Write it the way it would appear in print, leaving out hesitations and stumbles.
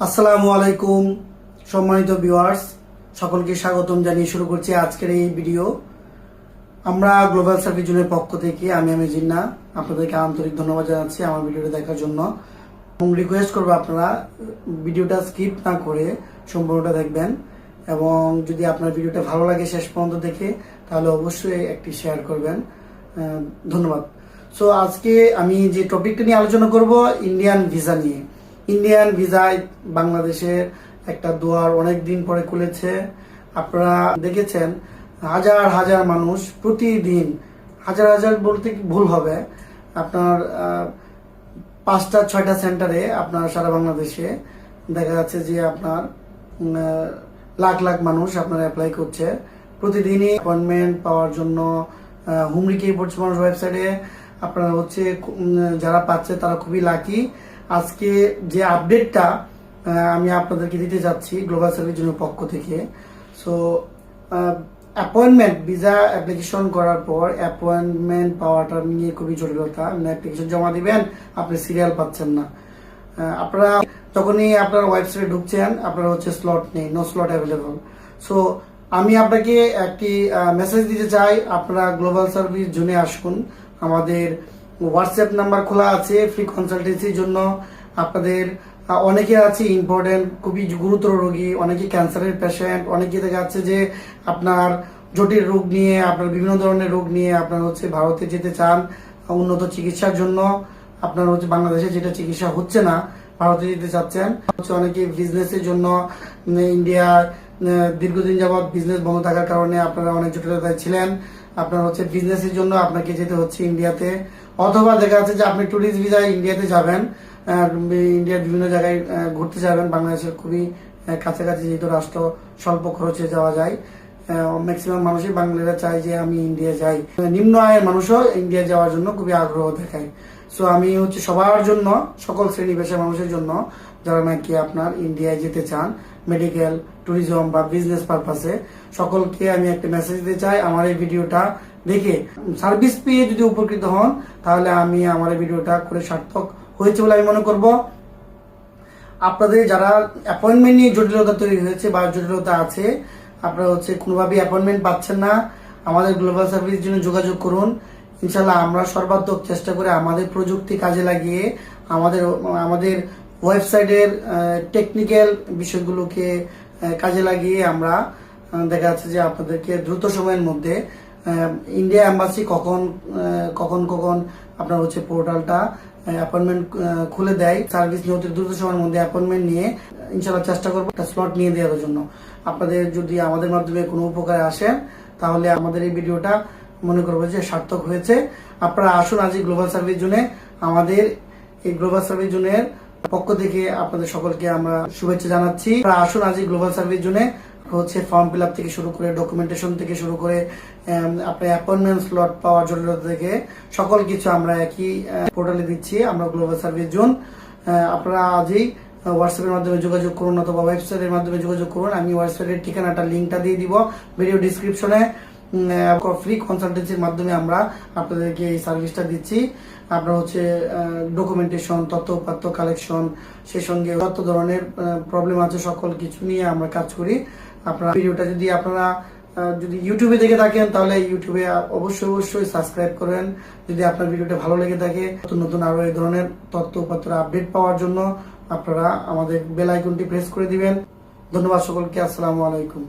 আসসালামু আলাইকুম সম্মানিত ভিউয়ার্স, সকলকে স্বাগতম জানিয়ে শুরু করছি আজকের এই ভিডিও। আমরা গ্লোবাল সার্ভিস জোনের পক্ষ থেকে আমি জিন্না আপনাদেরকে আন্তরিক ধন্যবাদ জানাচ্ছি আমার ভিডিওটা দেখার জন্য এবং রিকোয়েস্ট করবো আপনারা ভিডিওটা স্কিপ না করে সম্পূর্ণটা দেখবেন এবং যদি আপনার ভিডিওটা ভালো লাগে শেষ পর্যন্ত দেখে তাহলে অবশ্যই একটি শেয়ার করবেন। ধন্যবাদ। সো আজকে আমি যে টপিকটা নিয়ে আলোচনা করব ইন্ডিয়ান ভিসা নিয়ে। ইন্ডিয়ান ভিসায় বাংলাদেশের একটা দুয়ার অনেক দিন পরে খুলেছে। আপনারা দেখেছেন হাজার হাজার মানুষ প্রতিদিন, হাজার হাজার বলতে ভুল হবে, আপনার 5টা-6টা সেন্টারে আপনার সারা বাংলাদেশে দেখা যাচ্ছে যে আপনার লাখ লাখ মানুষ আপনার অ্যাপ্লাই করছে প্রতিদিনই অ্যাপয়েন্টমেন্ট পাওয়ার জন্য। হুমড়ি পড়ছে মানুষ ওয়েবসাইটে। আপনারা হচ্ছে যারা পাচ্ছে তারা খুবই লাকি। আজকে যে আপডেটটা আমি আপনাদেরকে দিতে যাচ্ছি গ্লোবাল সার্ভিস জোনের পক্ষ থেকে। সো অ্যাপয়েন্টমেন্ট ভিসা অ্যাপ্লিকেশন করার পর অ্যাপয়েন্টমেন্ট পাওয়াটা নিয়ে খুবই জটিলতা। অ্যাপ্লিকেশন জমা দিবেন, আপনি সিরিয়াল পাচ্ছেন না। আপনারা যখনই আপনার ওয়েবসাইটে ঢুকছেন আপনার হচ্ছে স্লট নেই, নো স্লট অ্যাভেলেবল। সো আমি আপনাকে একটি মেসেজ দিতে চাই, আপনারা গ্লোবাল সার্ভিস জোনে আসুন। আমাদের হোয়াটসঅ্যাপ নাম্বার খোলা আছে ফ্রি কনসালটেন্সির জন্য। আপনাদের অনেকে আছে ইম্পর্টেন্ট খুবই গুরুতর রোগী, অনেকে ক্যান্সারের পেশেন্ট, অনেকে দেখা যাচ্ছে যে আপনার জটিল রোগ নিয়ে, আপনার বিভিন্ন ধরনের রোগ নিয়ে আপনার হচ্ছে ভারতে যেতে চান উন্নত চিকিৎসার জন্য। আপনার হচ্ছে বাংলাদেশে যেটা চিকিৎসা হচ্ছে না ভারতে যেতে চাচ্ছেন। হচ্ছে অনেকে বিজনেসের জন্য ইন্ডিয়া দীর্ঘদিন যাবৎ বিজনেস বন্ধ থাকার কারণে আপনারা অনেক জটিলতায় ছিলেন। আপনার হচ্ছে বিজনেসের জন্য আপনাকে যেতে হচ্ছে ইন্ডিয়াতে, অথবা দেখা যাচ্ছে যে আপনি ট্যুরিস্ট ভিসায় ইন্ডিয়াতে যাবেন, ইন্ডিয়ার বিভিন্ন জায়গায় ঘুরতে যাবেন। বাংলাদেশের খুবই কাছাকাছি যেহেতু রাষ্ট্র, স্বল্প খরচে যাওয়া যায়। ম্যাক্সিমাম মানুষই বাঙালিরা চায় যে আমি ইন্ডিয়া যাই। নিম্ন আয়ের মানুষও ইন্ডিয়া যাওয়ার জন্য খুবই আগ্রহ দেখায়। সো আমি হচ্ছে সবার জন্য, সকল শ্রেণী পেশার মানুষের জন্য যারা নাকি আপনার ইন্ডিয়ায় যেতে চান মেডিকেল, ট্যুরিজম বা বিজনেস পারপাসে, সকলকে আমি একটা মেসেজ দিতে চাই। আমার এই ভিডিওটা দেখে সার্ভিস পেয়ে যদি উপকৃত হন তাহলে আমি আমার এই ভিডিওটা করে সার্থক হয়েছে বলে আমি মনে করব। আপনাদের যারা অ্যাপয়েন্টমেন্ট নিয়ে জটিলতা তৈরি হয়েছে বা জটিলতা আছে, আপনারা হচ্ছে কোনোভাবেই অ্যাপয়েন্টমেন্ট পাচ্ছেন না, আমাদের গ্লোবাল সার্ভিস জন্য যোগাযোগ করুন। ইনশাল্লাহ আমরা সর্বাত্মক চেষ্টা করে আমাদের প্রযুক্তি কাজে লাগিয়ে আমাদের ওয়েবসাইটের টেকনিক্যাল বিষয়গুলোকে কাজে লাগিয়ে আমরা দেখা যাচ্ছে যে আপনাদেরকে দ্রুত সময়ের মধ্যে ইন্ডিয়া এম্বাসি কখন আপনার হচ্ছে পোর্টালটা অ্যাপয়েন্টমেন্ট খুলে দেয়, সার্ভিস নিয়ে অতি দ্রুত সময়ের মধ্যে অ্যাপয়েন্টমেন্ট নিয়ে ইনশাল্লাহ চেষ্টা করবো একটা স্লট নিয়ে দেওয়ার জন্য। আপনাদের যদি আমাদের মাধ্যমে কোনো উপকারে আসেন তাহলে আমাদের এই ভিডিওটা মনে করবো যে সার্থক হয়েছে। আপনারা আসুন আজই গ্লোবাল সার্ভিস জোনে। আমাদের এই গ্লোবাল সার্ভিস জোনের পক্ষ থেকে আপনাদের সকলকে আমরা শুভেচ্ছা জানাচ্ছি। আপনারা আসুন আজই গ্লোবাল সার্ভিস জোনে। হচ্ছে ফর্ম ফিল আপ থেকে শুরু করে ডকুমেন্টেশন থেকে শুরু করে আপনার অ্যাপয়েন্টমেন্ট স্লট পাওয়ার জটিলতা থেকে সকল কিছু আমরা একই পোর্টালে দিচ্ছি, আমরা গ্লোবাল সার্ভিস জোন। আপনারা আজই হোয়াটসঅ্যাপের মাধ্যমে যোগাযোগ করুন অথবা ওয়েবসাইটের মাধ্যমে যোগাযোগ করুন। আমি ওয়েবসাইটের ঠিকানাটা লিঙ্কটা দিয়ে দিব ভিডিও ডিসক্রিপশনে। ফ্রি কনসালটেন্সির মাধ্যমে আমরা আপনাদেরকে এই সার্ভিসটা দিচ্ছি। আপনার হচ্ছে ডকুমেন্টেশন, তথ্যপাত্র কালেকশন, সেই সঙ্গে যত ধরনের প্রবলেম আছে সকল কিছু নিয়ে আমরা কাজ করি। আপনারা ভিডিওটা যদি ইউটিউবে দেখে থাকেন তাহলে ইউটিউবে অবশ্যই সাবস্ক্রাইব করেন। যদি আপনার ভিডিওটা ভালো লেগে থাকে নতুন নতুন আরো এই ধরনের তথ্যপত্র আপডেট পাওয়ার জন্য আপনারা আমাদের বেল আইকনটি প্রেস করে দিবেন। ধন্যবাদ সকলকে। আসসালামু আলাইকুম।